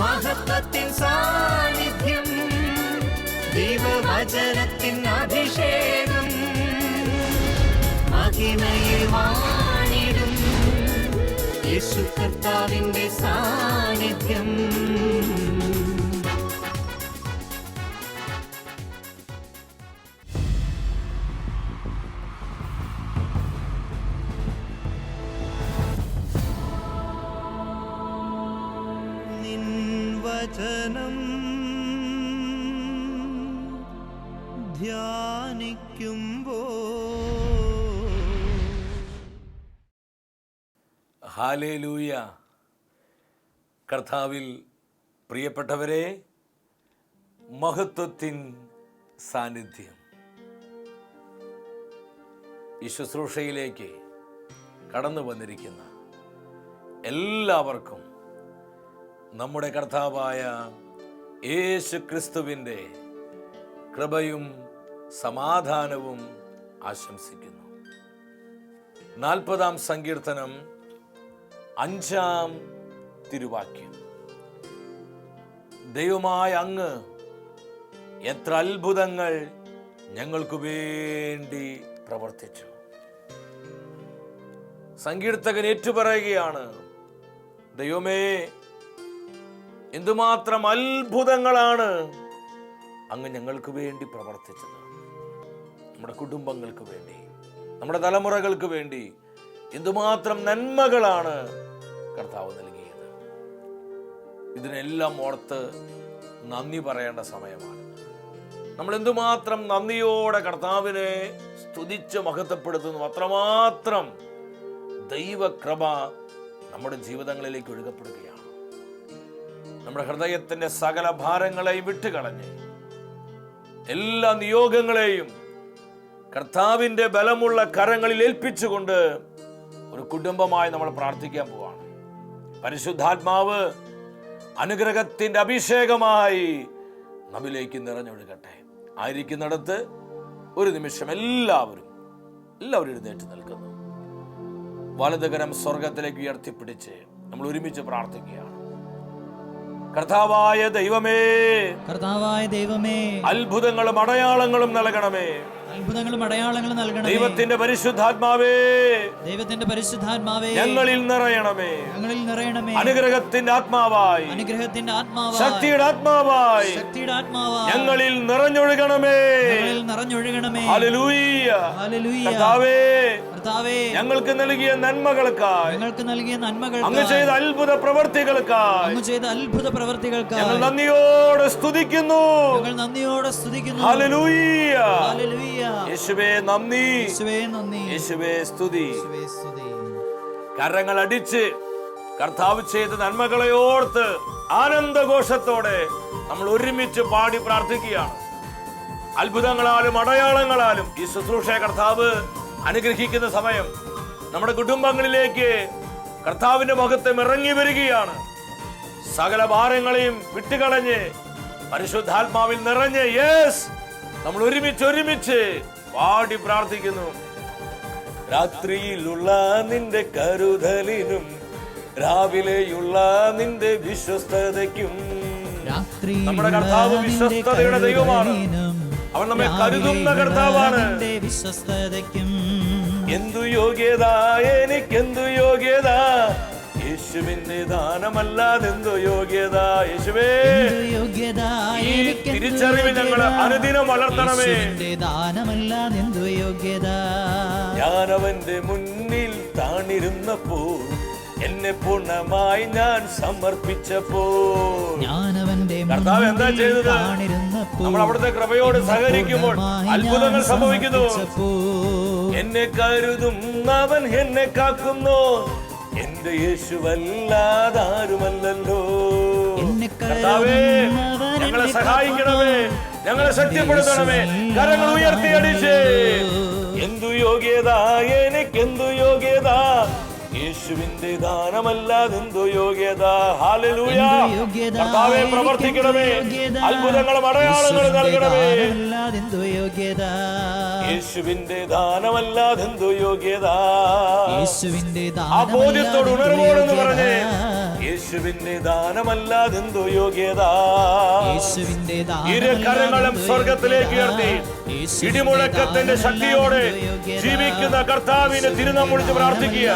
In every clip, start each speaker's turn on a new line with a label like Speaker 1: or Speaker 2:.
Speaker 1: മഹത്വത്തിൻ സാന്നിധ്യം, ദൈവവചനത്തിൻ അഭിഷേകം, മഹിമയിൽ വാണിടും യേശു കർത്താവിന്റെ സാന്നിധ്യം. വചനം ധ്യാനിക്കുമ്പോൾ.
Speaker 2: ഹല്ലേലൂയ. കർത്താവിൽ പ്രിയപ്പെട്ടവരെ, മഹത്വത്തിൻ സാന്നിധ്യം. ഈ ശുശ്രൂഷയിലേക്ക് കടന്നു വന്നിരിക്കുന്ന എല്ലാവർക്കും നമ്മുടെ കർത്താവായ യേശു ക്രിസ്തുവിൻ്റെ കൃപയും സമാധാനവും ആശംസിക്കുന്നു. 40-ാം സങ്കീർത്തനം 5-ാം തിരുവാക്യം. ദൈവമായ അങ്ങ് എത്ര അത്ഭുതങ്ങൾ ഞങ്ങൾക്ക് വേണ്ടി പ്രവർത്തിച്ചു. സങ്കീർത്തകൻ ഏറ്റുപറയുകയാണ്, ദൈവമേ, എന്തുമാത്രം അത്ഭുതങ്ങളാണ് അങ്ങ് ഞങ്ങൾക്ക് വേണ്ടി പ്രവർത്തിച്ചത്. നമ്മുടെ കുടുംബങ്ങൾക്ക് വേണ്ടി, നമ്മുടെ തലമുറകൾക്ക് വേണ്ടി എന്തുമാത്രം നന്മകളാണ് കർത്താവ് നൽകിയത്. ഇതിനെല്ലാം ഓർത്ത് നന്ദി പറയേണ്ട സമയമാണ്. നമ്മൾ എന്തുമാത്രം നന്ദിയോടെ കർത്താവിനെ സ്തുതിച്ച് മഹത്വപ്പെടുത്തുന്നു, അത്രമാത്രം ദൈവകൃപ നമ്മുടെ ജീവിതങ്ങളിലേക്ക് ഒഴുകപ്പെടുകയാണ്. നമ്മുടെ ഹൃദയത്തിന്റെ സകല ഭാരങ്ങളെയും വിട്ടുകളഞ്ഞ് എല്ലാ നിയോഗങ്ങളെയും കർത്താവിന്റെ ബലമുള്ള കരങ്ങളിൽ ഏൽപ്പിച്ചുകൊണ്ട് ഒരു കുടുംബമായി നമ്മൾ പ്രാർത്ഥിക്കാൻ പോവാണ്. പരിശുദ്ധാത്മാവ് അനുഗ്രഹത്തിന്റെ അഭിഷേകമായി നമ്മിലേക്ക് നിറഞ്ഞൊഴുകട്ടെ. ആയിരിക്കുന്നിടത്ത് ഒരു നിമിഷം എല്ലാവരും എഴുന്നേറ്റ് നിൽക്കുന്നു. വലതുകരം സ്വർഗത്തിലേക്ക് ഉയർത്തിപ്പിടിച്ച് നമ്മൾ ഒരുമിച്ച് പ്രാർത്ഥിക്കുകയാണ്. കർത്താവായ ദൈവമേ, അത്ഭുതങ്ങളും അടയാളങ്ങളും നൽകണമേ. ദൈവത്തിന്റെ പരിശുദ്ധാത്മാവേ, ഞങ്ങളിൽ നിറയണമേ. അനുഗ്രഹത്തിന്റെ ആത്മാവായി, ശക്തിയുടെ ആത്മാവായി ഞങ്ങളിൽ നിറഞ്ഞൊഴുകണമേ. ഹല്ലേലൂയ. കർത്താവേ, ഞങ്ങൾക്ക് നൽകിയ നന്മകൾക്കായി, അങ്ങ് ചെയ്ത അത്ഭുത പ്രവർത്തികൾക്കായി ഞങ്ങൾ നന്ദിയോടെ സ്തുതിക്കുന്നു. ഹല്ലേലൂയ. യേശുവേ നന്ദി, യേശുവേ സ്തുതി. കരങ്ങൾ അടിച്ച് കർത്താവ് ചെയ്ത നന്മകളെ ഓർത്ത് ആനന്ദഘോഷത്തോടെ നമ്മൾ ഒരുമിച്ച് പാടി പ്രാർത്ഥിക്കുകയാണ്. അത്ഭുതങ്ങളാലും അടയാളങ്ങളാലും ഈ ശുശ്രൂഷയെ കർത്താവ് അനുഗ്രഹിക്കുന്ന സമയം നമ്മുടെ കുടുംബങ്ങളിലേക്ക് കർത്താവിന്റെ മഹത്വം ഇറങ്ങി വരികയാണ്. സകല ഭാരങ്ങളെയും വിട്ടുകളഞ്ഞ് പരിശുദ്ധാത്മാവിൽ നിറഞ്ഞ് നമ്മൾ ഒരുമിച്ച് പാടി പ്രാർത്ഥിക്കുന്നു. രാത്രിയിലുള്ള നിന്റെ കരുതലിനും രാവിലെയുള്ള നിന്റെ വിശ്വസ്തതയ്ക്കും. നമ്മുടെ കർത്താവ് വിശ്വസ്തതയുടെ ദൈവമാണ്. അവൻ നമ്മെ കരുതുന്ന കർത്താവാണ്. എന്തു യോഗ്യത, എനിക്കെന്തു യോഗ്യത, യേശുവിന്റെ ദാനമല്ലാതെന്തു യോഗ്യത. യേശുവേ, ഈ തിരിച്ചറിവ് ഞങ്ങൾ അനുദിനം വളർത്തണമേ. ഞാൻ അവന്റെ മുന്നിൽ താണിരുന്നപ്പോൾ, എന്നെ പൂർണ്ണമായി ഞാൻ സമർപ്പിച്ചപ്പോൾ, കർത്താവ് എന്താ ചെയ്തത്? നമ്മൾ അവിടുത്തെ കൃപയോട് സഹകരിക്കുമ്പോൾ അത്ഭുതങ്ങൾ സംഭവിക്കുന്നു. എന്നെ കരുതുന്നവൻ എന്നെ കാക്കുന്നു, എന്റെ യേശുവല്ലാതാരുമല്ലോ. കർത്താവേ, ഞങ്ങളെ സഹായിക്കണമേ, ഞങ്ങളെ ശക്തിപ്പെടുത്തണമേ. കരങ്ങൾ ഉയർത്തിയടിച്ച് എന്തു യോഗ്യത, എനിക്കെന്തു യോഗ്യത, യേശുവിന്റെ ദാനമല്ലാതെന്തോ യോഗ്യത. ഹല്ലേലൂയ.
Speaker 1: എന്തു യോഗ്യത,
Speaker 2: കർത്താവേ പ്രവർത്തിക്കണമേ,
Speaker 1: യോഗ്യത.
Speaker 2: അത്ഭുതങ്ങളും അടയാളങ്ങളും നൽകണമേ.
Speaker 1: ദാനമല്ലാതെന്തു യോഗ്യത,
Speaker 2: യേശുവിന്റെ ദാനമല്ലാതെന്തോ യോഗ്യത.
Speaker 1: യേശുവിന്റെ
Speaker 2: ആ ബോധ്യത്തോട് ഉണർവോടെന്ന് പറഞ്ഞേ,
Speaker 1: യോഗ്യത,
Speaker 2: യേശുവിന്റെ ദാനമല്ലാതെന്തോ യോഗ്യത.
Speaker 1: യേശുവിന്റെ
Speaker 2: ഇരു കരങ്ങളും സ്വർഗത്തിലേക്ക് ഉയർത്തി ഇടിമുഴക്കത്തിന്റെ ശക്തിയോടെ ജീവിക്കുന്ന കർത്താവിനെ തിരുനാമം വിളിച്ച് പ്രാർത്ഥിക്കുക.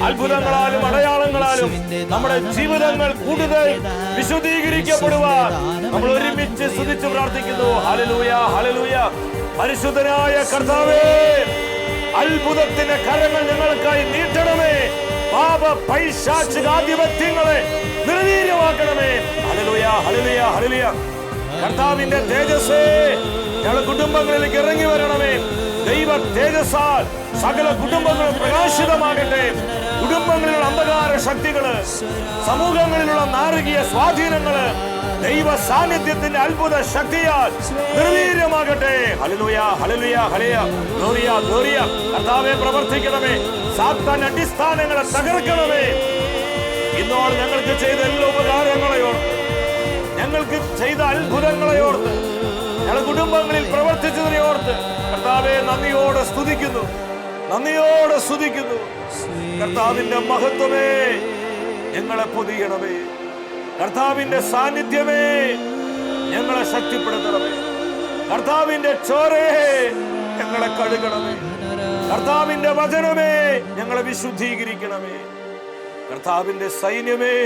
Speaker 2: അത്ഭുതങ്ങളാലും അടയാളങ്ങളാലും നമ്മുടെ ജീവിതങ്ങൾ കൂടുതൽ വിശുദ്ധീകരിക്കപ്പെടുവാൻ നമ്മൾ ഒരുമിച്ച് സ്തുതിച്ച് പ്രാർത്ഥിക്കുന്നു. ഹല്ലേലൂയ, ഹല്ലേലൂയ. പരിശുദ്ധനായ കർത്താവേ, അത്ഭുതത്തിന്റെ കരങ്ങൾ ഞങ്ങൾക്കായി നീട്ടണമേ. പാപ പൈശാചികാധിപത്യങ്ങളെ നിർവീര്യമാക്കണമേ. ഹല്ലേലൂയ, ഹല്ലേലൂയ, ഹല്ലേലൂയ. കർത്താവിന്റെ തേജസ്സേ ഞങ്ങളുടെ കുടുംബങ്ങളിലേക്ക് ഇറങ്ങി വരണമേ. ദൈവ തേജസ്സാൽ സകല കുടുംബങ്ങളും പ്രകാശിതമാകട്ടെ. കുടുംബങ്ങളിലുള്ള അന്ധകാര ശക്തികള്, സമൂഹങ്ങളിലുള്ള നാരകീയ സ്വാധീനങ്ങള് ദൈവ സാന്നിധ്യത്തിന്റെ അത്ഭുത ശക്തിയാൽ നിർവീര്യമാകട്ടെ. ഹല്ലേലൂയ, ഹല്ലേലൂയ, ഹല്ലേലൂയ. ഗ്ലോറിയ, ഗ്ലോറിയ. കർത്താവേ പ്രവർത്തിക്കണമേ. സാത്താൻ അടിസ്ഥാനങ്ങളെ തകർക്കണമേ. ഇന്നോട് ഞങ്ങൾക്ക് ചെയ്ത എല്ലാ ഉപകാരങ്ങളെ ഓർത്ത്, ഞങ്ങൾക്ക് ചെയ്ത അത്ഭുതങ്ങളെ ഓർത്ത്, ഞങ്ങളുടെ കുടുംബങ്ങളിൽ പ്രവർത്തിച്ചതിനെ ഓർത്ത് കർത്താവെ നന്ദിയോടെ സ്തുതിക്കുന്നു, നന്ദിയോടെ സ്തുതിക്കുന്നു. കർത്താവിന്റെ മഹത്വമേ ഞങ്ങളെ പൊതിയണമേ. കർത്താവിന്റെ സാന്നിധ്യമേ ഞങ്ങളെ ശക്തിപ്പെടുത്തണമേ. കർത്താവിന്റെ ചോരയെ ഞങ്ങളെ കഴുകണമേ. കർത്താവിന്റെ വചനമേ ഞങ്ങളെ വിശുദ്ധീകരിക്കണമേ. കർത്താവിന്റെ സൈന്യമേ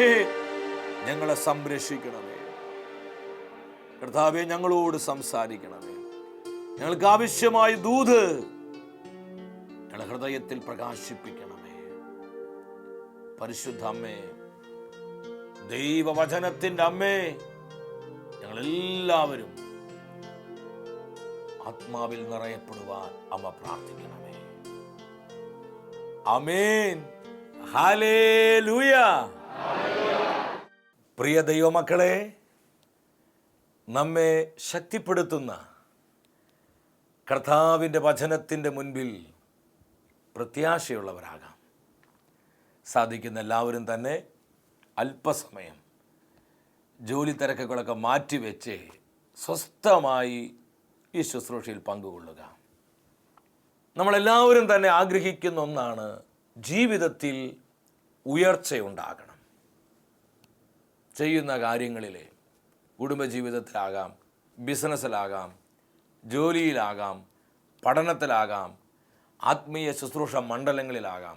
Speaker 2: ഞങ്ങളെ സംരക്ഷിക്കണമേ. കർത്താവേ ഞങ്ങളോട് സംസാരിക്കണമേ. ഞങ്ങൾക്ക് ആവശ്യമായ ദൂത് ഞങ്ങളുടെ ഹൃദയത്തിൽ പ്രകാശിപ്പിക്കണമേ. പരിശുദ്ധ അമ്മേ, ദൈവവചനത്തിന്റെ അമ്മേ, ഞങ്ങളെല്ലാവരും ആത്മാവിൽ നിറയപ്പെടുവാൻ അമ്മ പ്രാർത്ഥിക്കണമേ. ആമേൻ. ഹല്ലേലൂയ. പ്രിയ ദൈവമക്കളെ, നമ്മെ ശക്തിപ്പെടുത്തുന്ന കർത്താവിൻ്റെ വചനത്തിൻ്റെ മുൻപിൽ പ്രത്യാശയുള്ളവരാകാം. സാധിക്കുന്ന എല്ലാവരും തന്നെ അല്പസമയം ജോലി തിരക്കുകളൊക്കെ മാറ്റിവെച്ച് സ്വസ്ഥമായി ഈ ശുശ്രൂഷയിൽ പങ്കുകൊള്ളുക. നമ്മളെല്ലാവരും തന്നെ ആഗ്രഹിക്കുന്ന ഒന്നാണ്, ജീവിതത്തിൽ ഉയർച്ചയുണ്ടാകണം. ചെയ്യുന്ന കാര്യങ്ങളിൽ, കുടുംബജീവിതത്തിലാകാം, ബിസിനസ്സിലാകാം, ജോലിയിലാകാം, പഠനത്തിലാകാം, ആത്മീയ ശുശ്രൂഷ മണ്ഡലങ്ങളിലാകാം,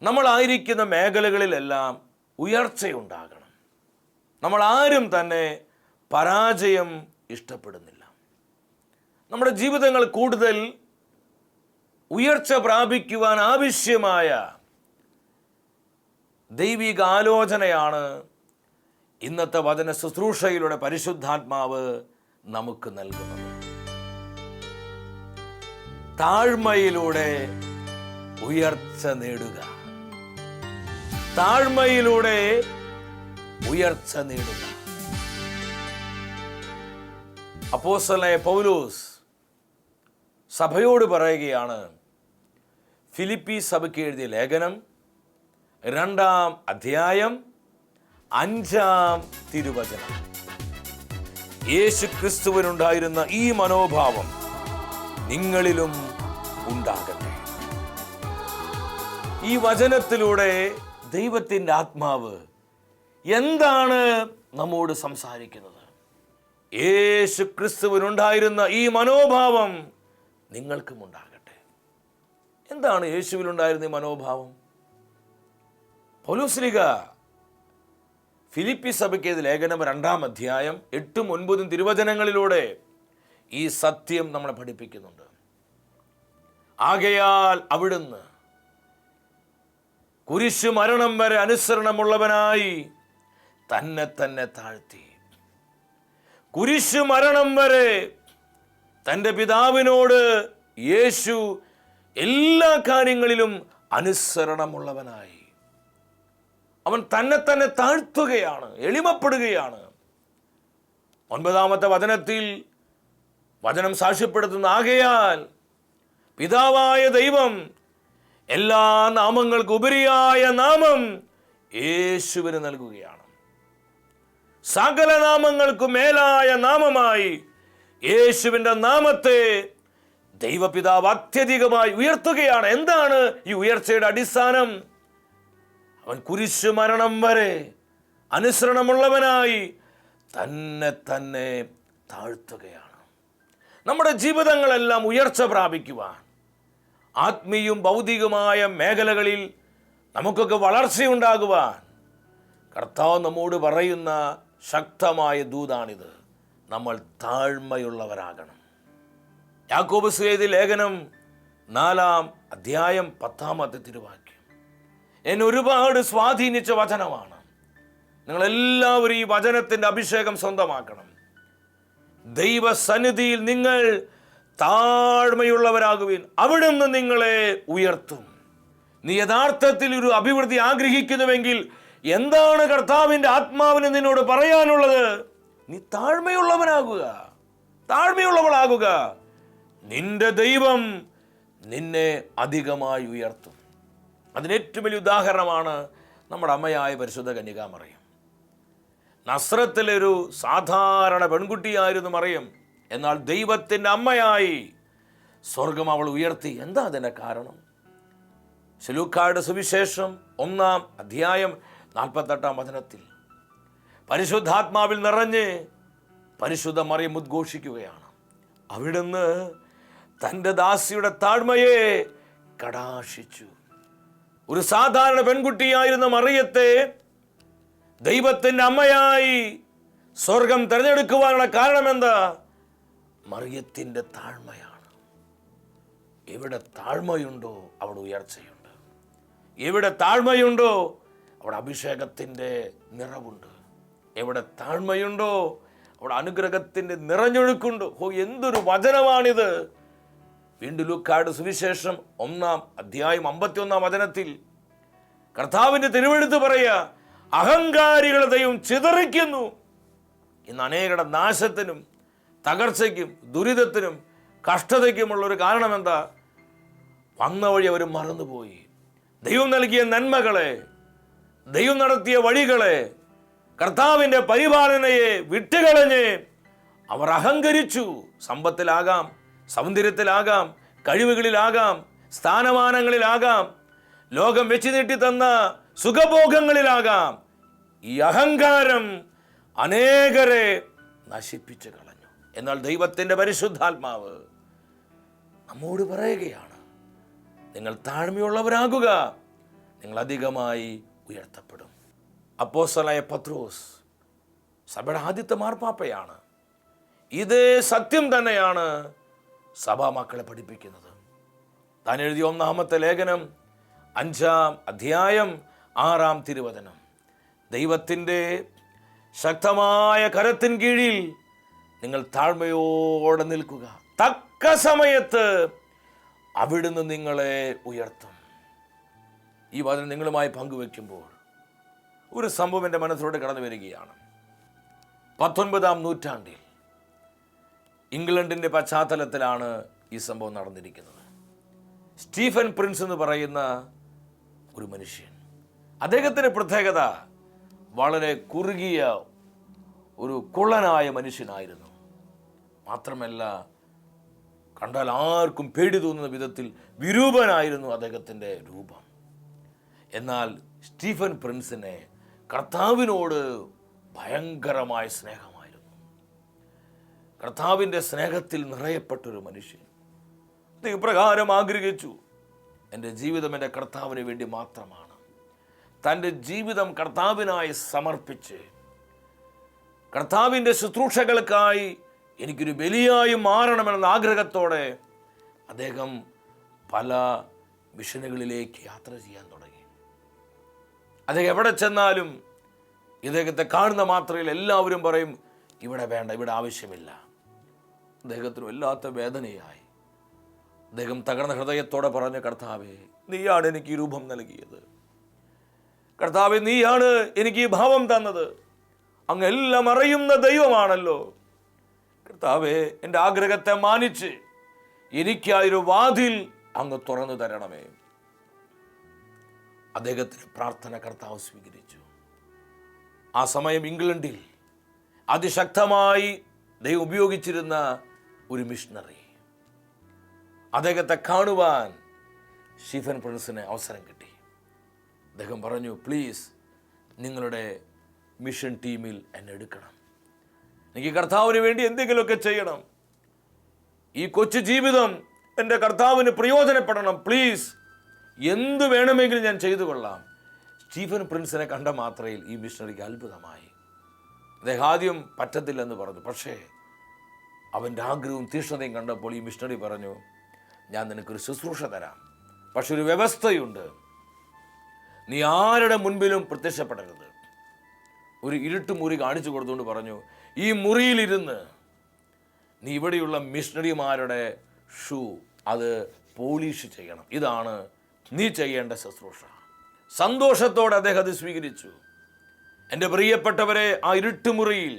Speaker 2: നമ്മളായിരിക്കുന്ന മേഖലകളിലെല്ലാം ഉയർച്ചയുണ്ടാകണം. നമ്മൾ ആരും തന്നെ പരാജയം ഇഷ്ടപ്പെടുന്നില്ല. നമ്മുടെ ജീവിതങ്ങൾ കൂടുതൽ ഉയർച്ച പ്രാപിക്കുവാൻ ആവശ്യമായ ദൈവിക ആലോചനയാണ് ഇന്നത്തെ വചന ശുശ്രൂഷയിലൂടെ പരിശുദ്ധാത്മാവ് നമുക്ക് നൽകുന്നത്. താഴ്മയിലൂടെ ഉയർച്ച നേടുക. താഴ്മയിലൂടെ ഉയർച്ച നേടുക. അപ്പോസ്തലനായ പൗലോസ് സഭയോട് പറയുകയാണ്, ഫിലിപ്പി സഭയ്ക്ക് എഴുതിയ ലേഖനം 2-ാം അധ്യായം 5-ാം തിരുവചനം. യേശു ക്രിസ്തുവിനുണ്ടായിരുന്ന ഈ മനോഭാവം നിങ്ങളിലും ഉണ്ടാകട്ടെ. ഈ വചനത്തിലൂടെ ദൈവത്തിൻ്റെ ആത്മാവ് എന്താണ് നമ്മോട് സംസാരിക്കുന്നത്? യേശു ക്രിസ്തുവിനുണ്ടായിരുന്ന ഈ മനോഭാവം നിങ്ങൾക്കും ഉണ്ടാകട്ടെ. എന്താണ് യേശുവിലുണ്ടായിരുന്ന ഈ മനോഭാവം? പൗലോസ് ഫിലിപ്പി സഭയ്ക്ക് ലേഖനം 2-ാം അധ്യായം 8-ഉം 9-ഉം തിരുവചനങ്ങളിലൂടെ ഈ സത്യം നമ്മളെ പഠിപ്പിക്കുന്നുണ്ട്. ആകയാൽ അവിടുന്ന് കുരിശു മരണം വരെ അനുസരണമുള്ളവനായി തന്നെ തന്നെ താഴ്ത്തി. കുരിശു മരണം വരെ തൻ്റെ പിതാവിനോട് യേശു എല്ലാ കാര്യങ്ങളിലും അനുസരണമുള്ളവനായി. അവൻ തന്നെ തന്നെ താഴ്ത്തുകയാണ്, എളിമപ്പെടുകയാണ്. 9-ാമത്തെ വചനത്തിൽ വചനം സാക്ഷ്യപ്പെടുത്തുന്ന, ആകയാൽ പിതാവായ ദൈവം എല്ലാ നാമങ്ങൾക്ക് ഉപരിയായ നാമം യേശുവിന് നൽകുകയാണ്. സകല നാമങ്ങൾക്കും മേലായ നാമമായി യേശുവിൻ്റെ നാമത്തെ ദൈവപിതാവ് അത്യധികമായി ഉയർത്തുകയാണ്. എന്താണ് ഈ ഉയർച്ചയുടെ അടിസ്ഥാനം? അവൻ കുരിശു മരണം വരെ അനുസരണമുള്ളവനായി തന്നെ തന്നെ താഴ്ത്തുകയാണ്. നമ്മുടെ ജീവിതങ്ങളെല്ലാം ഉയർച്ച പ്രാപിക്കുവാൻ, ആത്മീയവും ഭൗതികമായ മേഖലകളിൽ നമുക്കൊക്കെ വളർച്ചയുണ്ടാകുവാൻ കർത്താവ് നമ്മോട് പറയുന്ന ശക്തമായ ദൂതാണിത്. നമ്മൾ താഴ്മയുള്ളവരാകണം. യാക്കോബ് എഴുതിയ ലേഖനം 4-ാം അധ്യായം 10-ാമത്തെ തിരുവാക്യം എന്നെ ഒരുപാട് സ്വാധീനിച്ച വചനമാണ്. നിങ്ങളെല്ലാവരും ഈ വചനത്തിൻ്റെ അഭിഷേകം സ്വന്തമാക്കണം. ദൈവസന്നിധിയിൽ നിങ്ങൾ താഴ്മയുള്ളവരാകുവിൻ, അവിടുന്ന് നിങ്ങളെ ഉയർത്തും. നീ യഥാർത്ഥത്തിൽ ഒരു അഭിവൃദ്ധി ആഗ്രഹിക്കുന്നുവെങ്കിൽ എന്താണ് കർത്താവിൻ്റെ ആത്മാവിന് നിന്നോട് പറയാനുള്ളത്? നീ താഴ്മയുള്ളവനാകുക, താഴ്മയുള്ളവളാകുക. നിന്റെ ദൈവം നിന്നെ അധികമായി ഉയർത്തും. അതിന് ഏറ്റവും വലിയ ഉദാഹരണമാണ് നമ്മുടെ അമ്മയായ പരിശുദ്ധ കന്യകാമറിയം. നസ്രത്തിലെ ഒരു സാധാരണ പെൺകുട്ടിയായിരുന്നു മറിയം. എന്നാൽ ദൈവത്തിൻ്റെ അമ്മയായി സ്വർഗം അവൾ ഉയർത്തി. എന്താ അതിൻ്റെ കാരണം? ശലൂക്കായുടെ സുവിശേഷം 1-ാം അധ്യായം 48-ാം വചനത്തിൽ പരിശുദ്ധാത്മാവിൽ നിറഞ്ഞ് പരിശുദ്ധ മറിയം ഉദ്ഘോഷിക്കുകയാണ്. അവിടുന്ന് തൻ്റെ ദാസിയുടെ താഴ്മയെ കടാക്ഷിച്ചു. ഒരു സാധാരണ പെൺകുട്ടിയായിരുന്ന മറിയത്തെ ദൈവത്തിൻ്റെ അമ്മയായി സ്വർഗം തിരഞ്ഞെടുക്കുവാനുള്ള കാരണം എന്താ? മറിയത്തിൻ്റെ താഴ്മയാണ്. എവിടെ താഴ്മയുണ്ടോ അവിടെ ഉയർച്ചയുണ്ട്. എവിടെ താഴ്മയുണ്ടോ അവിടെ അഭിഷേകത്തിൻ്റെ നിറവുണ്ട്. എവിടെ താഴ്മയുണ്ടോ അവിടെ അനുഗ്രഹത്തിൻ്റെ നിറഞ്ഞൊഴുക്കുണ്ട്. എന്തൊരു വചനമാണിത്! വീണ്ടും ലൂക്കായുടെ സുവിശേഷം 1-ാം അധ്യായം 51-ാം വചനത്തിൽ കർത്താവിൻ്റെ തിരുവെഴുത്ത് പറയുക, അഹങ്കാരികളെ ദൈവം ചിതറിക്കുന്നു. ഇന്ന് അനേകരുടെ നാശത്തിനും തകർച്ചയ്ക്കും ദുരിതത്തിനും കഷ്ടതയ്ക്കുമുള്ളൊരു കാരണം എന്താ? വന്ന വഴി അവർ മറന്നുപോയി. ദൈവം നൽകിയ നന്മകളെ, ദൈവം നടത്തിയ വഴികളെ, കർത്താവിൻ്റെ പരിപാലനയെ വിട്ടുകളഞ്ഞ് അവർ അഹങ്കരിച്ചു. സമ്പത്തിലാകാം, സൗന്ദര്യത്തിലാകാം, കഴിവുകളിലാകാം, സ്ഥാനമാനങ്ങളിലാകാം, ലോകം വെച്ച് നീട്ടി തന്ന സുഖഭോഗങ്ങളിലാകാം. ഈ അഹങ്കാരം അനേകരെ നശിപ്പിച്ചു കളഞ്ഞു. എന്നാൽ ദൈവത്തിൻ്റെ പരിശുദ്ധാത്മാവ് നമ്മോട് പറയുകയാണ്, നിങ്ങൾ താഴ്മയുള്ളവരാകുക, നിങ്ങൾ അധികമായി ഉയർത്തപ്പെടും. അപ്പോസ്തലനായ പത്രോസ് സഭയുടെ ആദ്യത്തെ മാർപ്പാപ്പയാണ്. ഇതേ സത്യം തന്നെയാണ് സഭാ മക്കളെ പഠിപ്പിക്കുന്നത്. താൻ എഴുതിയ 1-ാമത്തെ ലേഖനം 5-ാം അധ്യായം 6-ാം തിരുവചനം, ദൈവത്തിൻ്റെ ശക്തമായ കരത്തിൻ കീഴിൽ നിങ്ങൾ താഴ്മയോടെ നിൽക്കുക, തക്ക സമയത്ത് അവിടുന്ന് നിങ്ങളെ ഉയർത്തും. ഈ വചനം നിങ്ങളുമായി പങ്കുവെക്കുമ്പോൾ ഒരു സംഭവം എൻ്റെ മനസ്സിലൂടെ കടന്നു വരികയാണ്. 19-ാം നൂറ്റാണ്ടിൽ ഇംഗ്ലണ്ടിൻ്റെ പശ്ചാത്തലത്തിലാണ് ഈ സംഭവം നടന്നിരിക്കുന്നത്. സ്റ്റീഫൻ പ്രിൻസ് എന്ന് പറയുന്ന ഒരു മനുഷ്യൻ, അദ്ദേഹത്തിൻ്റെ പ്രത്യേകത വളരെ കുറുകിയ ഒരു കുള്ളനായ മനുഷ്യനായിരുന്നു. മാത്രമല്ല, കണ്ടാൽ ആർക്കും പേടി തോന്നുന്ന വിധത്തിൽ വിരൂപനായിരുന്നു അദ്ദേഹത്തിൻ്റെ രൂപം. എന്നാൽ സ്റ്റീഫൻ പ്രിൻസിനെ കർത്താവിനോട് ഭയങ്കരമായ സ്നേഹമായിരുന്നു. കർത്താവിൻ്റെ സ്നേഹത്തിൽ നിറയപ്പെട്ടൊരു മനുഷ്യൻ. ഇപ്രകാരം ആഗ്രഹിച്ചു, എൻ്റെ ജീവിതം എൻ്റെ കർത്താവിന് വേണ്ടി മാത്രമാണ്. തൻ്റെ ജീവിതം കർത്താവിനായി സമർപ്പിച്ച് കർത്താവിൻ്റെ ശുശ്രൂഷകൾക്കായി എനിക്കൊരു ബലിയായി മാറണമെന്ന ആഗ്രഹത്തോടെ അദ്ദേഹം പല മിഷനുകളിലേക്ക് യാത്ര ചെയ്യാൻ തുടങ്ങി. അദ്ദേഹം എവിടെ ചെന്നാലും ഇദ്ദേഹത്തെ കാണുന്ന മാത്രയിൽ എല്ലാവരും പറയും, ഇവിടെ വേണ്ട, ഇവിടെ ആവശ്യമില്ല. അദ്ദേഹത്തിന് വല്ലാത്ത വേദനയായി. അദ്ദേഹം തകർന്ന ഹൃദയത്തോടെ പറഞ്ഞ, കർത്താവേ, നീയാണ് എനിക്ക് ഈ രൂപം നൽകിയത്. കർത്താവേ, നീയാണ് എനിക്ക് ഈ ഭാവം തന്നത്. അങ്ങ് എല്ലാം അറിയുന്ന ദൈവമാണല്ലോ. കർത്താവേ, എൻ്റെ ആഗ്രഹത്തെ മാനിച്ച് എനിക്കായൊരു വാതിൽ അങ്ങ് തുറന്നു തരണമേ. അദ്ദേഹത്തിൻ്റെ പ്രാർത്ഥന കർത്താവ് സ്വീകരിച്ചു. ആ സമയം ഇംഗ്ലണ്ടിൽ അതിശക്തമായി ദൈവം ഉപയോഗിച്ചിരുന്ന ഒരു മിഷണറി, അദ്ദേഹത്തെ കാണുവാൻ സ്റ്റീഫൻ പ്രിൻസിന് അവസരം കിട്ടി. അദ്ദേഹം പറഞ്ഞു, പ്ലീസ് നിങ്ങളുടെ മിഷൻ ടീമിൽ എന്നെ എടുക്കണം, എനിക്ക് കർത്താവിന് വേണ്ടി എന്തെങ്കിലുമൊക്കെ ചെയ്യണം, ഈ കൊച്ചു ജീവിതം എൻ്റെ കർത്താവിന് പ്രയോജനപ്പെടണം, പ്ലീസ് എന്ത് വേണമെങ്കിലും ഞാൻ ചെയ്തു കൊള്ളാം. സ്റ്റീഫൻ പ്രിൻസിനെ കണ്ട മാത്രയിൽ ഈ മിഷണറിക്ക് അത്ഭുതമായി. അദ്ദേഹം ആദ്യം പറ്റത്തില്ലെന്ന് പറഞ്ഞു. പക്ഷേ അവൻ്റെ ആഗ്രഹവും തീഷ്ണതയും കണ്ടപ്പോൾ ഈ മിഷണറി പറഞ്ഞു, ഞാൻ നിനക്കൊരു ശുശ്രൂഷ തരാം, പക്ഷെ ഒരു വ്യവസ്ഥയുണ്ട്, നീ ആരുടെ മുൻപിലും പ്രത്യക്ഷപ്പെടരുത്. ഒരു ഇരുട്ട് മുറി കാണിച്ചു കൊടുത്തുകൊണ്ട് പറഞ്ഞു, ഈ മുറിയിലിരുന്ന് നീ ഇവിടെയുള്ള മിഷണറിമാരുടെ ഷൂ അത് പോളിഷ് ചെയ്യണം, ഇതാണ് നീ ചെയ്യേണ്ട ശുശ്രൂഷ. സന്തോഷത്തോടെ അദ്ദേഹം അത് സ്വീകരിച്ചു. എൻ്റെ പ്രിയപ്പെട്ടവരെ, ആ ഇരുട്ടുമുറിയിൽ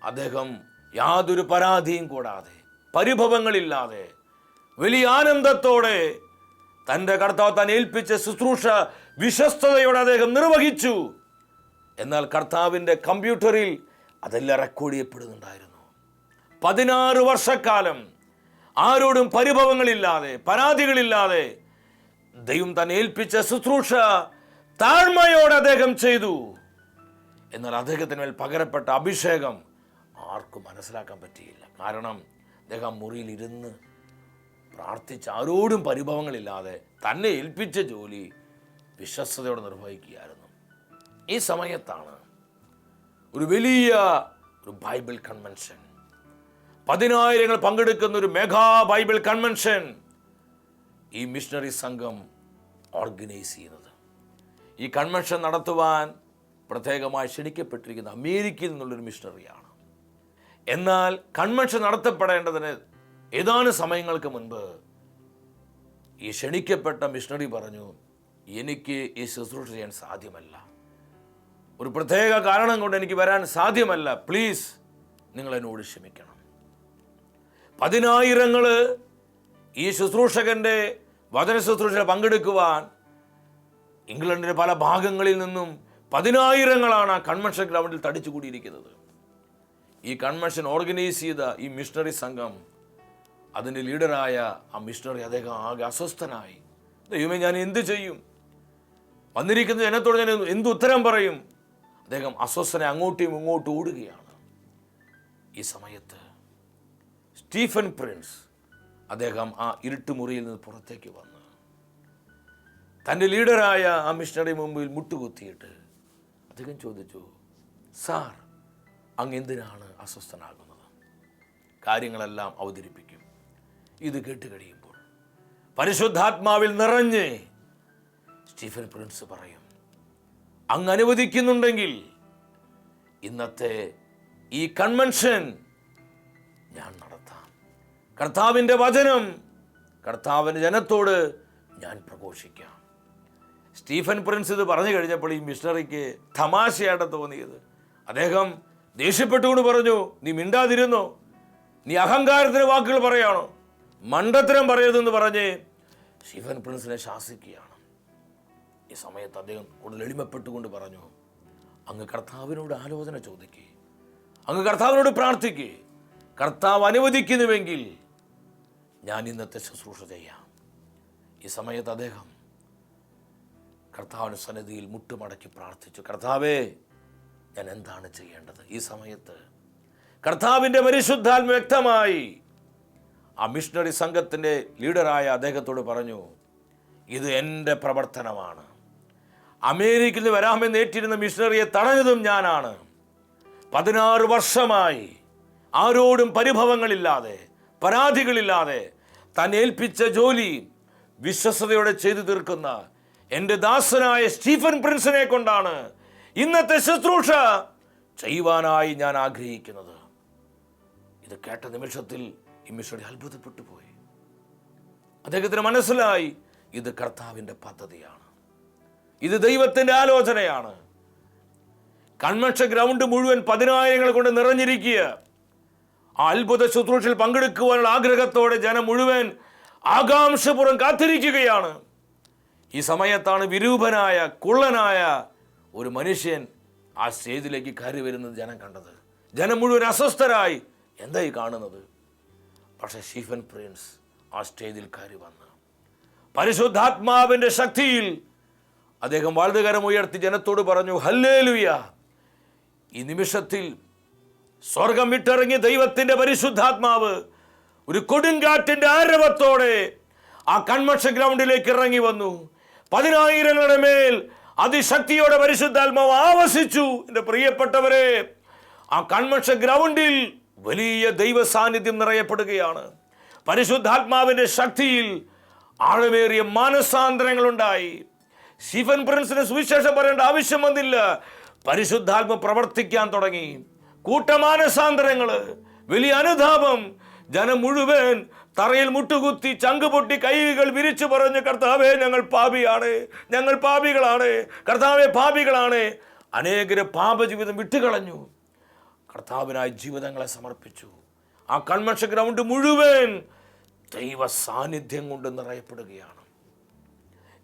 Speaker 2: അദ്ദേഹം യാതൊരു പരാതിയും കൂടാതെ, പരിഭവങ്ങളില്ലാതെ, വലിയ ആനന്ദത്തോടെ തൻ്റെ കർത്താവ് താൻ ഏൽപ്പിച്ച ശുശ്രൂഷ വിശ്വസ്തയോടെ അദ്ദേഹം നിർവഹിച്ചു. എന്നാൽ കർത്താവിൻ്റെ കമ്പ്യൂട്ടറിൽ അതെല്ലാം റെക്കോർഡ് ചെയ്യപ്പെടുന്നുണ്ടായിരുന്നു. 16 വർഷക്കാലം ആരോടും പരിഭവങ്ങളില്ലാതെ, പരാതികളില്ലാതെ ദൈവം താൻ ഏൽപ്പിച്ച ശുശ്രൂഷ താഴ്മയോടെ അദ്ദേഹം ചെയ്തു. എന്നാൽ അദ്ദേഹത്തിന് മേൽ പകരപ്പെട്ട അഭിഷേകം ആർക്കും മനസ്സിലാക്കാൻ പറ്റിയില്ല. കാരണം അദ്ദേഹം മുറിയിൽ ഇരുന്ന് പ്രാർത്ഥിച്ച് ആരോടും പരിഭവങ്ങളില്ലാതെ തന്നെ ഏൽപ്പിച്ച ജോലി വിശ്വസ്തയോടെ നിർവഹിക്കുകയായിരുന്നു. ഈ സമയത്താണ് ഒരു വലിയ ബൈബിൾ കൺവെൻഷൻ, 10,000 പങ്കെടുക്കുന്ന ഒരു മെഗാ ബൈബിൾ കൺവെൻഷൻ ഈ മിഷണറി സംഘം ഓർഗനൈസ് ചെയ്യുന്നത്. ഈ കൺവെൻഷൻ നടത്തുവാൻ പ്രത്യേകമായി ക്ഷണിക്കപ്പെട്ടിരിക്കുന്ന അമേരിക്കയിൽ നിന്നുള്ളൊരു മിഷണറിയാണ്. എന്നാൽ കൺവെൻഷൻ നടത്തപ്പെടേണ്ടതിന് ഏതാനും സമയങ്ങൾക്ക് മുൻപ് ഈ ക്ഷണിക്കപ്പെട്ട മിഷണറി പറഞ്ഞു, എനിക്ക് ഈ ശുശ്രൂഷ ചെയ്യാൻ സാധ്യമല്ല, ഒരു പ്രത്യേക കാരണം കൊണ്ട് എനിക്ക് വരാൻ സാധ്യമല്ല, പ്ലീസ് നിങ്ങൾ എന്നോട് ക്ഷമിക്കണം. 10,000 ഈ ശുശ്രൂഷകൻ്റെ വചന ശുശ്രൂഷയിൽ പങ്കെടുക്കുവാൻ ഇംഗ്ലണ്ടിൻ്റെ പല ഭാഗങ്ങളിൽ നിന്നും 10,000 ആ കൺവെൻഷൻ ഗ്രൗണ്ടിൽ തടിച്ചുകൂടിയിരിക്കുന്നത്. ഈ കൺവെൻഷൻ ഓർഗനൈസ് ചെയ്ത ഈ മിഷണറി സംഘം, അതിൻ്റെ ലീഡറായ ആ മിഷണറി അദ്ദേഹം ആകെ അസ്വസ്ഥനായി. ദൈവമേ, ഞാൻ എന്ത് ചെയ്യും? വന്നിരിക്കുന്ന ജനത്തോട് ഞാൻ എന്ത് ഉത്തരം പറയും? അദ്ദേഹം അസ്വസ്ഥനെ അങ്ങോട്ടും ഇങ്ങോട്ടും ഓടുകയാണ്. ഈ സമയത്ത് സ്റ്റീഫൻ പ്രിൻസ് അദ്ദേഹം ആ ഇരുട്ടുമുറിയിൽ നിന്ന് പുറത്തേക്ക് വന്ന് തൻ്റെ ലീഡറായ ആ മിഷണറി മുമ്പിൽ മുട്ടുകുത്തിയിട്ട് അദ്ദേഹം ചോദിച്ചു, സാർ, അങ്ങ് എന്തിനാണ് അസ്വസ്ഥനാകുന്നത്? കാര്യങ്ങളെല്ലാം അവതരിപ്പിക്കും. ഇത് കേട്ട് കഴിയുമ്പോൾ പരിശുദ്ധാത്മാവിൽ നിറഞ്ഞ് സ്റ്റീഫൻ പ്രിൻസ് പറയും, അങ്ങ് അനുവദിക്കുന്നുണ്ടെങ്കിൽ ഇന്നത്തെ ഈ കൺവെൻഷൻ ഞാൻ നടത്താം. കർത്താവിൻ്റെ വചനം കർത്താവിൻ്റെ ജനത്തോട് ഞാൻ പ്രഘോഷിക്കാം. സ്റ്റീഫൻ പ്രിൻസ് ഇത് പറഞ്ഞു കഴിഞ്ഞപ്പോൾ ഈ മിഷണറിക്ക് തമാശയായിട്ട് തോന്നിയത്. അദ്ദേഹം ദേഷ്യപ്പെട്ടുകൊണ്ട് പറഞ്ഞു, നീ മിണ്ടാതിരുന്നോ? നീ അഹങ്കാരത്തിന് വാക്കുകൾ പറയാണോ? മണ്ടത്തരം പറയരുതെന്ന് പറഞ്ഞ് സ്റ്റീഫൻ പ്രിൻസിനെ ശാസിക്കുകയാണ്. ഈ സമയത്ത് അദ്ദേഹം കൂടുതൽ എളിമപ്പെട്ടുകൊണ്ട് പറഞ്ഞു, അങ്ങ് കർത്താവിനോട് ആലോചന ചോദിക്കുക, അങ്ങ് കർത്താവിനോട് പ്രാർത്ഥിക്കുക. കർത്താവ് അനുവദിക്കുന്നുവെങ്കിൽ ഞാൻ ഇന്നത്തെ ശുശ്രൂഷ ചെയ്യാം. ഈ സമയത്ത് അദ്ദേഹം കർത്താവിൻ്റെ സന്നിധിയിൽ മുട്ടുമടക്കി പ്രാർത്ഥിച്ചു, കർത്താവേ, ഞാൻ എന്താണ് ചെയ്യേണ്ടത്? ഈ സമയത്ത് കർത്താവിൻ്റെ പരിശുദ്ധാത്മ വ്യക്തമായി ആ മിഷണറി സംഘത്തിൻ്റെ ലീഡറായ അദ്ദേഹത്തോട് പറഞ്ഞു, ഇത് എൻ്റെ പ്രവർത്തനമാണ്. അമേരിക്കയിൽ നിന്ന് വരാമെന്ന് ഏറ്റിരുന്ന മിഷണറിയെ തടഞ്ഞതും ഞാനാണ്. 16 വർഷമായി ആരോടും പരിഭവങ്ങളില്ലാതെ, പരാതികളില്ലാതെ താൻ ഏൽപ്പിച്ച ജോലി വിശ്വസ്തയോടെ ചെയ്തു തീർക്കുന്ന എൻ്റെ ദാസനായ സ്റ്റീഫൻ പ്രിൻസിനെ കൊണ്ടാണ് ഇന്നത്തെ ശുശ്രൂഷ ചെയ്യുവാനായി ഞാൻ ആഗ്രഹിക്കുന്നത്. ഇത് കേട്ട നിമിഷത്തിൽ ഈ മിഷണറി അത്ഭുതപ്പെട്ടു പോയി. അദ്ദേഹത്തിന് മനസ്സിലായി, ഇത് കർത്താവിൻ്റെ പദ്ധതിയാണ്, ഇത് ദൈവത്തിൻ്റെ ആലോചനയാണ്. കൺവെൻഷൻ ഗ്രൗണ്ട് മുഴുവൻ 10,000 കൊണ്ട് നിറഞ്ഞിരിക്കുക. ആ അത്ഭുത ശുശ്രൂഷയിൽ പങ്കെടുക്കുവാനുള്ള ആഗ്രഹത്തോടെ ജനം മുഴുവൻ ആകാംക്ഷപൂർവ്വം കാത്തിരിക്കുകയാണ്. ഈ സമയത്താണ് വിരൂപനായ കുള്ളനായ ഒരു മനുഷ്യൻ ആ സ്റ്റേജിലേക്ക് കയറി വരുന്നത് ജനം കണ്ടത്. ജനം മുഴുവൻ അസ്വസ്ഥരായി, എന്തായി കാണുന്നത്? പക്ഷെ സ്റ്റീഫൻ പ്രിൻസ് ആ സ്റ്റേജിൽ കയറി വന്ന് പരിശുദ്ധാത്മാവിൻ്റെ ശക്തിയിൽ അദ്ദേഹം വലതുകരം ഉയർത്തി ജനത്തോട് പറഞ്ഞു, ഹല്ലേലൂയ. ഈ നിമിഷത്തിൽ സ്വർഗം വിട്ടിറങ്ങിയ ദൈവത്തിൻ്റെ പരിശുദ്ധാത്മാവ് ഒരു കൊടുങ്കാറ്റിൻ്റെ ആരവത്തോടെ ആ കൺവെൻഷൻ ഗ്രൗണ്ടിലേക്ക് ഇറങ്ങി വന്നു. 10,000ങ്ങളുടെ മേൽ അതിശക്തിയോടെ പരിശുദ്ധാത്മാവ് ആവസിച്ചു. എൻ്റെ പ്രിയപ്പെട്ടവരെ, ആ കൺവെൻഷൻ ഗ്രൗണ്ടിൽ വലിയ ദൈവ സാന്നിധ്യം നിറയപ്പെടുകയാണ്. പരിശുദ്ധാത്മാവിൻ്റെ ശക്തിയിൽ ആഴമേറിയ മാനസാന്തരങ്ങളുണ്ടായി. സ്റ്റീഫൻ പ്രിൻസിന് സുവിശേഷം പറയേണ്ട ആവശ്യം വന്നില്ല. പരിശുദ്ധാത്മ പ്രവർത്തിക്കാൻ തുടങ്ങി. കൂട്ടമാനസാന്തരങ്ങൾ, വലിയ അനുതാപം. ജനം മുഴുവൻ തറയിൽ മുട്ടുകുത്തി ചങ്ക് പൊട്ടി കൈകൾ വിരിച്ചു പറഞ്ഞു, കർത്താവേ ഞങ്ങൾ പാപിയാണ്, ഞങ്ങൾ പാപികളാണ്, കർത്താവേ പാപികളാണ്. അനേകര് പാപജീവിതം വിട്ടുകളഞ്ഞു, കർത്താവിനായി ജീവിതങ്ങളെ സമർപ്പിച്ചു. ആ കൺവെൻഷൻ ഗ്രൗണ്ട് മുഴുവൻ ദൈവ സാന്നിധ്യം കൊണ്ട് നിറയപ്പെടുകയാണ്.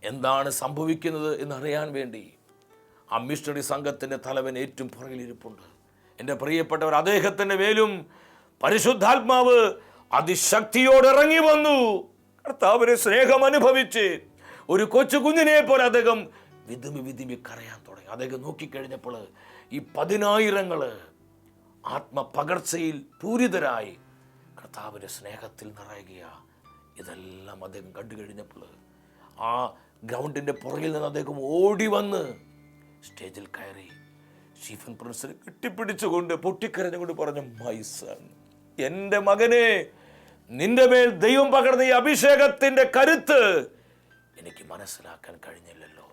Speaker 2: എന്താണ് സംഭവിക്കുന്നത് എന്നറിയാൻ വേണ്ടി ആ മിഷണറി സംഘത്തിൻ്റെ തലവൻ ഏറ്റവും പുറകിലിരിപ്പുണ്ട്. എൻ്റെ പ്രിയപ്പെട്ടവർ, അദ്ദേഹത്തിൻ്റെ മേലും പരിശുദ്ധാത്മാവ് അതിശക്തിയോടെ ഇറങ്ങി വന്നു. കർത്താവിനെ സ്നേഹം അനുഭവിച്ച് ഒരു കൊച്ചു കുഞ്ഞിനെ പോലെ അദ്ദേഹം വിതുമി കരയാൻ തുടങ്ങി. അദ്ദേഹം നോക്കിക്കഴിഞ്ഞപ്പോൾ ഈ 10,000 ആത്മപകർച്ചയിൽ പൂരിതരായി കർത്താവിൻ്റെ സ്നേഹത്തിൽ നിറയുകയാണ്. ഇതെല്ലാം അദ്ദേഹം കണ്ടു കഴിഞ്ഞപ്പോൾ ആ ഗ്രൗണ്ടിൻ്റെ പുറകിൽ നിന്ന് അദ്ദേഹം ഓടി വന്ന് സ്റ്റേജിൽ കയറി സ്റ്റീഫൻ പ്രിൻസിനെ കെട്ടിപ്പിടിച്ചുകൊണ്ട് പൊട്ടിക്കരഞ്ഞുകൊണ്ട് പറഞ്ഞു, മൈ സൺ, എൻ്റെ മകനെ, നിന്റെ മേൽ ദൈവം പകർന്ന ഈ അഭിഷേകത്തിൻ്റെ കരുത്ത് എനിക്ക് മനസ്സിലാക്കാൻ കഴിഞ്ഞില്ലല്ലോ.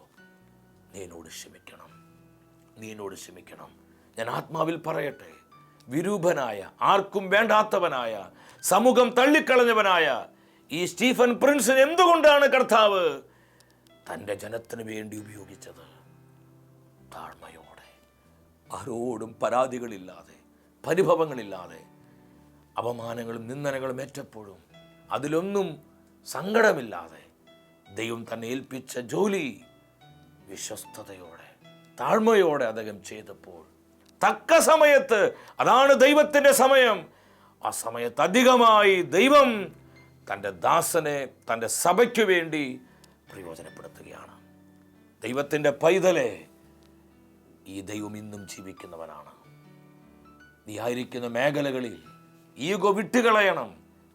Speaker 2: നീ എന്നോട് ക്ഷമിക്കണം. ഞാൻ ആത്മാവിൽ പറയട്ടെ, വിരൂപനായ, ആർക്കും വേണ്ടാത്തവനായ, സമൂഹം തള്ളിക്കളഞ്ഞവനായ ഈ സ്റ്റീഫൻ പ്രിൻസിന് എന്തുകൊണ്ടാണ് കർത്താവ് തൻ്റെ ജനത്തിന് വേണ്ടി ഉപയോഗിച്ചത്? താഴ്മയോടെ, ആരോടും പരാതികളില്ലാതെ, പരിഭവങ്ങളില്ലാതെ, അപമാനങ്ങളും നിന്ദനങ്ങളും ഏറ്റപ്പോഴും അതിലൊന്നും സങ്കടമില്ലാതെ ദൈവം തന്നെ ഏൽപ്പിച്ച ജോലി വിശ്വസ്തയോടെ, താഴ്മയോടെ അദ്ദേഹം ചെയ്തപ്പോൾ തക്ക സമയത്ത്, അതാണ് ദൈവത്തിൻ്റെ സമയം, ആ സമയത്ത് അധികമായി ദൈവം തൻ്റെ ദാസനെ തൻ്റെ സഭയ്ക്ക് വേണ്ടി പ്രയോജനപ്പെടുത്തുകയാണ്. ദൈവത്തിൻ്റെ പൈതലെ, ഈ ദൈവം ഇന്നും ജീവിക്കുന്നവനാണ്. നീ ആയിരിക്കുന്ന മേഖലകളിൽ ഈഗോ വിട്ടുകളയണം.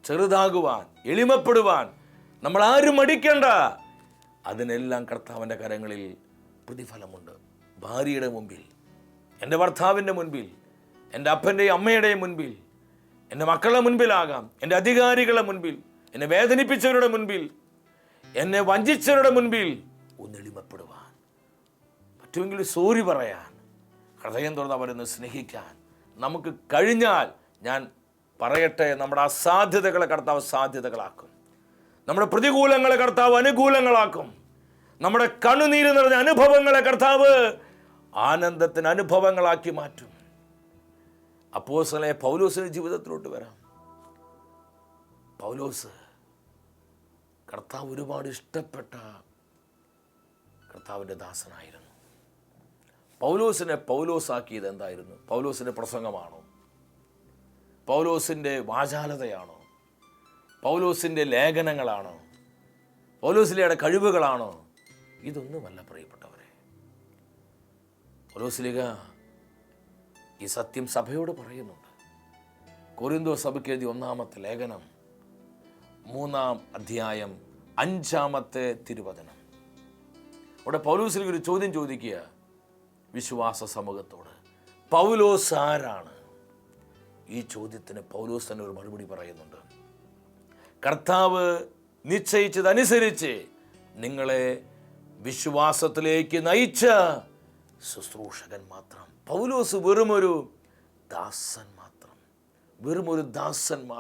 Speaker 2: ചെറുതാകുവാൻ, എളിമപ്പെടുവാൻ നമ്മൾ ആരും മടിക്കണ്ട. അതിനെല്ലാം കർത്താവിൻ്റെ കരങ്ങളിൽ പ്രതിഫലമുണ്ട്. ഭാര്യയുടെ മുമ്പിൽ, എൻ്റെ ഭർത്താവിൻ്റെ മുൻപിൽ, എൻ്റെ അപ്പൻ്റെയും അമ്മയുടെയും മുൻപിൽ, എൻ്റെ മക്കളുടെ മുൻപിലാകാം, എൻ്റെ അധികാരികളുടെ മുൻപിൽ, എന്നെ വേദനിപ്പിച്ചവരുടെ മുൻപിൽ, എന്നെ വഞ്ചിച്ചവരുടെ മുൻപിൽ ഒന്നെളിമപ്പെടുവാൻ, പറ്റുമെങ്കിൽ സോറി പറയാൻ, ഹൃദയം തുറന്ന് അവരൊന്ന് സ്നേഹിക്കാൻ നമുക്ക് കഴിഞ്ഞാൽ, ഞാൻ പറയട്ടെ, നമ്മുടെ അസാധ്യതകളെ കർത്താവ് സാധ്യതകളാക്കും. നമ്മുടെ പ്രതികൂലങ്ങളെ കർത്താവ് അനുകൂലങ്ങളാക്കും. നമ്മുടെ കണ്ണുനീര് നിറഞ്ഞ അനുഭവങ്ങളെ കർത്താവ് ആനന്ദത്തിന് അനുഭവങ്ങളാക്കി മാറ്റും. അപ്പോസ്തലനായ പൗലോസിന്റെ ജീവിതത്തിലോട്ട് വരാം. പൗലോസ് കർത്താവ് ഒരുപാട് ഇഷ്ടപ്പെട്ട കർത്താവിൻ്റെ ദാസനായിരുന്നു. പൗലോസിനെ പൗലോസാക്കിയത് എന്തായിരുന്നു? പൗലോസിൻ്റെ പ്രസംഗമാണോ? പൗലോസിൻ്റെ വാചാലതയാണോ? പൗലോസിൻ്റെ ലേഖനങ്ങളാണോ? പൗലോസിലയുടെ കഴിവുകളാണോ? ഇതൊന്നുമല്ല പ്രിയപ്പെട്ടവരെ. പൗലോസ്ലീഹ ഈ സത്യം സഭയോട് പറയുന്നുണ്ട്. കൊരിന്തോസ് സഭയ്ക്ക് എഴുതിയ 1-ാമത്തെ ലേഖനം 3-ാം അധ്യായം 5-ാമത്തെ തിരുവചനം. അവിടെ പൗലോസ്ലീഹ ഒരു ചോദ്യം ചോദിക്കുക വിശ്വാസ സമൂഹത്തോട്. പൗലോസ് ആരാണ്? ഈ ചോദ്യത്തിന് പൗലോസ് തന്നെ ഒരു മറുപടി പറയുന്നുണ്ട്. കർത്താവ് നിശ്ചയിച്ചതനുസരിച്ച് നിങ്ങളെ വിശ്വാസത്തിലേക്ക് നയിച്ച ശുശ്രൂഷകൻ മാത്രം. പൗലോസ് വെറുമൊരു ദാസൻ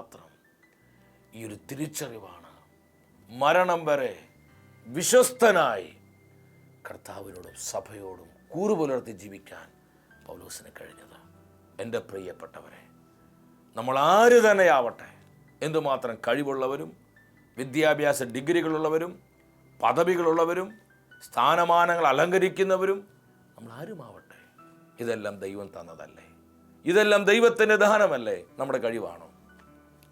Speaker 2: മാത്രം. ഈ ഒരു തിരിച്ചറിവാണ് മരണം വരെ വിശ്വസ്തനായി കർത്താവിനോടും സഭയോടും കൂറുപുലർത്തി ജീവിക്കാൻ പൗലോസിന് കഴിഞ്ഞത്. എൻ്റെ പ്രിയപ്പെട്ടവരെ, നമ്മൾ ആര് തന്നെയാവട്ടെ, എന്തുമാത്രം കഴിവുള്ളവരും വിദ്യാഭ്യാസ ഡിഗ്രികളുള്ളവരും പദവികളുള്ളവരും സ്ഥാനമാനങ്ങൾ അലങ്കരിക്കുന്നവരും നമ്മൾ ആരുമാവട്ടെ, ഇതെല്ലാം ദൈവം തന്നതല്ലേ? ഇതെല്ലാം ദൈവത്തിൻ്റെ ദാനമല്ലേ? നമ്മുടെ കഴിവാണോ?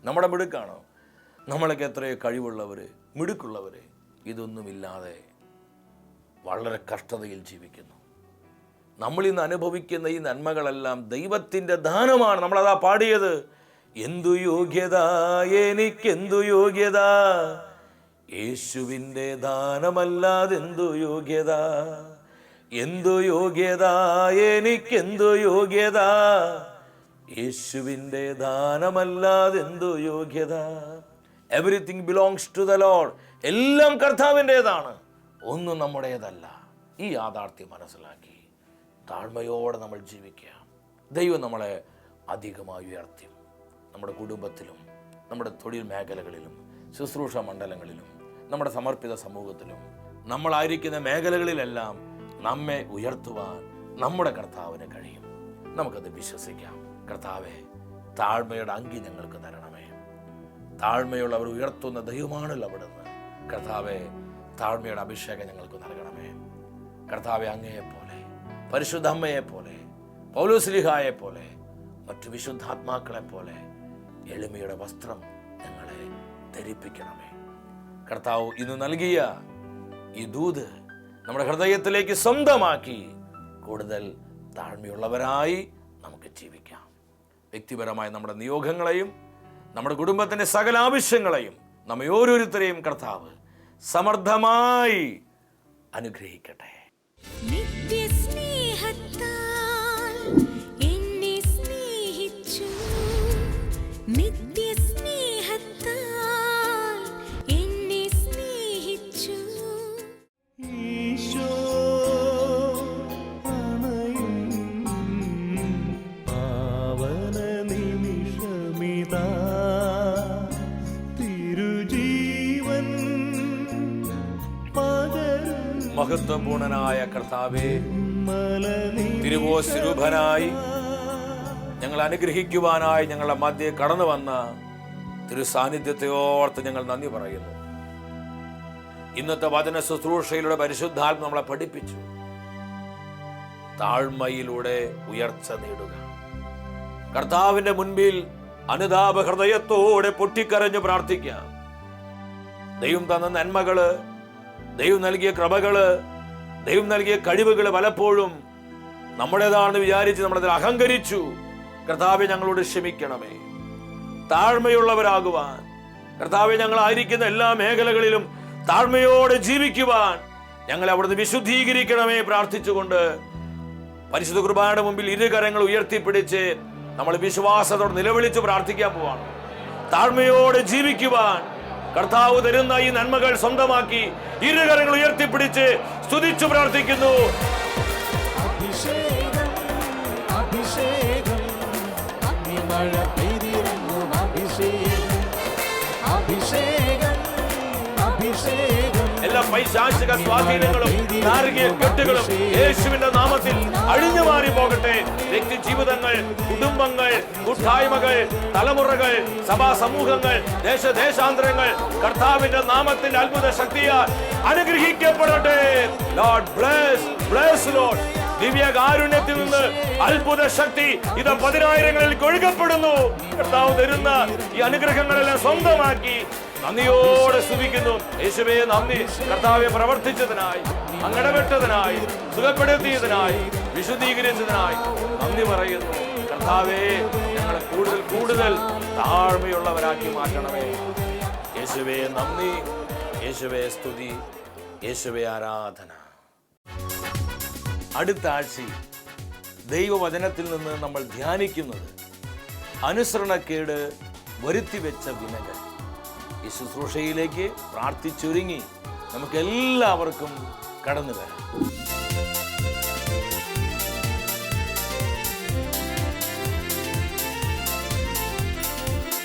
Speaker 2: നമ്മുടെ മിടുക്കാണോ? നമ്മളൊക്കെ എത്രയോ കഴിവുള്ളവർ, മിടുക്കുള്ളവർ ഇതൊന്നുമില്ലാതെ വളരെ കഷ്ടതയിൽ ജീവിക്കുന്നു. നമ്മളിന്ന് അനുഭവിക്കുന്ന ഈ നന്മകളെല്ലാം ദൈവത്തിൻ്റെ ദാനമാണ്. നമ്മളതാ പാടിയത്, എന്തു യോഗ്യത എനിക്കെന്തു യോഗ്യത, യേശുവിൻ്റെ ദാനമല്ലാതെന്തു യോഗ്യത, എന്തു യോഗ്യത എനിക്കെന്തു യോഗ്യത, യേശുവിൻ്റെ ദാനമല്ലാതെന്തു യോഗ്യത. Everything belongs to the lord. എല്ലാം കർത്താവിൻ്റെതാണ്, ഒന്നും നമ്മുടേതല്ല. ഈ യാഥാർത്ഥ്യം മനസ്സിലാക്കി താഴ്മയോടെ നമ്മൾ ജീവിക്കുക. ദൈവം നമ്മളെ അധികമായി ഉയർത്തും. നമ്മുടെ കുടുംബത്തിലും, നമ്മുടെ തൊഴിൽ മേഖലകളിലും, ശുശ്രൂഷ മണ്ഡലങ്ങളിലും, നമ്മുടെ സമർപ്പിത സമൂഹത്തിലും, നമ്മളായിരിക്കുന്ന മേഖലകളിലെല്ലാം നമ്മെ ഉയർത്തുവാൻ നമ്മുടെ കർത്താവിന് കഴിയും. നമുക്കത് വിശ്വസിക്കാം. കർത്താവെ, താഴ്മയുടെ അങ്കി ഞങ്ങൾക്ക് തരണമേ. താഴ്മയുള്ളവർ ഉയർത്തുന്ന ദൈവമാണല്ലോ അവിടുന്ന്. കർത്താവെ, താഴ്മയുടെ അഭിഷേകം ഞങ്ങൾക്ക് നൽകണമേ. കർത്താവെ, അങ്ങയെപ്പോലെ, പരിശുദ്ധ അമ്മയെപ്പോലെ, പൗലോസ്ലീഹായെ പോലെ, മറ്റു വിശുദ്ധാത്മാക്കളെ പോലെ എളിമയുടെ വസ്ത്രം ഞങ്ങളെ ധരിപ്പിക്കണമേ. കർത്താവ് ഇന്ന് നൽകിയ ഈ ദൂത് നമ്മുടെ ഹൃദയത്തിലേക്ക് സ്വന്തമാക്കി കൂടുതൽ താഴ്മയുള്ളവരായി നമുക്ക് ജീവിക്കാം. വ്യക്തിപരമായ നമ്മുടെ നിയോഗങ്ങളെയും നമ്മുടെ കുടുംബത്തിൻ്റെ സകല ആവശ്യങ്ങളെയും നമ്മെ ഓരോരുത്തരെയും കർത്താവ് സമർത്ഥമായി അനുഗ്രഹിക്കട്ടെ. മഹത്വപൂർണനായ കർത്താവേ, തിരുവോസ്വരൂപനായി ഞങ്ങൾ അനുഗ്രഹിക്കുവാനായി ഞങ്ങളുടെ മധ്യേ കടന്നു വന്ന തിരു സാന്നിധ്യത്തെ ഓർത്ത് ഞങ്ങൾ നന്ദി പറയുന്നു. ഇന്നത്തെ വചന ശുശ്രൂഷയിലൂടെ പരിശുദ്ധാത്മ നമ്മളെ പഠിപ്പിച്ചു, താഴ്മയിലൂടെ ഉയർച്ച നേടുക. കർത്താവിന്റെ മുൻപിൽ അനുതാപ ഹൃദയത്തോടെ പൊട്ടിക്കരഞ്ഞു പ്രാർത്ഥിക്കാം. ദൈവം തന്ന നന്മകള്, ദൈവം നൽകിയ കൃപകള്, ദൈവം നൽകിയ കഴിവുകൾ പലപ്പോഴും നമ്മുടേതാണെന്ന് വിചാരിച്ച് നമ്മളതിൽ അഹങ്കരിച്ചു. കർത്താവെ, ഞങ്ങളോട് ക്ഷമിക്കണമേ. താഴ്മയുള്ളവരാകുവാൻ, കർത്താവെ, ഞങ്ങളായിരിക്കുന്ന എല്ലാ മേഖലകളിലും താഴ്മയോടെ ജീവിക്കുവാൻ ഞങ്ങളെ അവിടുന്ന് വിശുദ്ധീകരിക്കണമേ. പ്രാർത്ഥിച്ചുകൊണ്ട് പരിശുദ്ധ കുർബാനയുടെ മുമ്പിൽ ഇരുകരങ്ങൾ ഉയർത്തിപ്പിടിച്ച് നമ്മൾ വിശ്വാസത്തോടെ നിലവിളിച്ച് പ്രാർത്ഥിക്കാൻ പോവാണ്. താഴ്മയോടെ ജീവിക്കുവാൻ കർത്താവ് തരുന്ന ഈ നന്മകൾ സ്വന്തമാക്കി ഇരുകരങ്ങൾ ഉയർത്തിപ്പിടിച്ച് സ്തുതിച്ചു പ്രാർത്ഥിക്കുന്നു.
Speaker 3: അഭിഷേകം അഭിഷേകം അഗ്നിമഴ പെയ്തിറങ്ങും അഭിഷേകം അഭിഷേകം അഭിഷേകം.
Speaker 2: എല്ലാ പൈശാചിക സ്വാധീനങ്ങളും നാരകീയ കെട്ടുകളും യേശുവിന്റെ നാമത്തിൽ അഴിഞ്ഞു മാറി പോകട്ടെ. വ്യക്തി ജീവിതങ്ങൾ, കുടുംബങ്ങൾ, കൂട്ടായ്മകൾ, തലമുറകൾ, സഭാ സമൂഹങ്ങൾ, ദേശാന്തരങ്ങൾ കർത്താവിന്റെ നാമത്തിന്റെ അത്ഭുത ശക്തിയാൽ അനുഗ്രഹിക്കപ്പെടട്ടെ. Lord bless, bless lord. ദിവ്യകാരുണ്യത്തിൽ നിന്ന് അത്ഭുത ശക്തി ഇത് പതിനായിരങ്ങളിൽ ഒഴുകപ്പെടുന്നു. കർത്താവ് തരുന്ന ഈ അനുഗ്രഹങ്ങളെല്ലാം സ്വന്തമാക്കി നന്ദിയോടെ സ്തുതിക്കുന്നു. യേശുവേ, നന്ദി. കർത്താവെ, പ്രവർത്തിച്ചതിനായി, അങ്ങടപെട്ടതിനായി, സുഖപ്പെടുത്തിയതിനായി, വിശുദ്ധീകരിച്ചതിനായി നന്ദി പറയുന്നു. കർത്താവേ, ഞങ്ങളെ കൂടുതൽ കൂടുതൽ താഴ്മയുള്ളവരാക്കി മാറ്റണമേ. യേശുവേ, നന്ദി. യേശുവേ, സ്തുതി. യേശുവേ, ആരാധന. അടുത്ത ആഴ്ചയിൽ ദൈവവചനത്തിൽ നിന്ന് നമ്മൾ ധ്യാനിക്കുന്നത് അനുസരണക്കേട് വരുത്തിവെച്ച വിനകൾ. ഈ ശുശ്രൂഷയിലേക്ക് പ്രാർത്ഥിച്ചൊരുങ്ങി നമുക്ക് എല്ലാവർക്കും കടന്നു വരാം.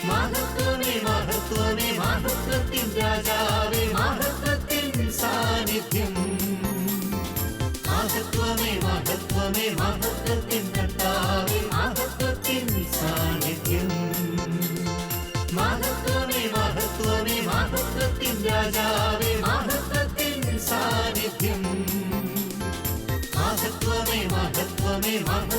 Speaker 3: മഹത്വമേ മഹത്വമേ മഹത്വത്തിൻ രാജാവേ, മഹത്വത്തിൻ സാന്നിധ്യം. മഹത്വമേ മഹത്വമേ മഹത്വത്തിൻ കർത്താവേ, മഹത്വത്തിൻ സാന്നിധ്യം. മഹത്വമേ മഹത്വമേ മഹത്വത്തിൻ രാജാവേ, മഹത്വത്തിൻ സാന്നിധ്യം. മഹത്വമേ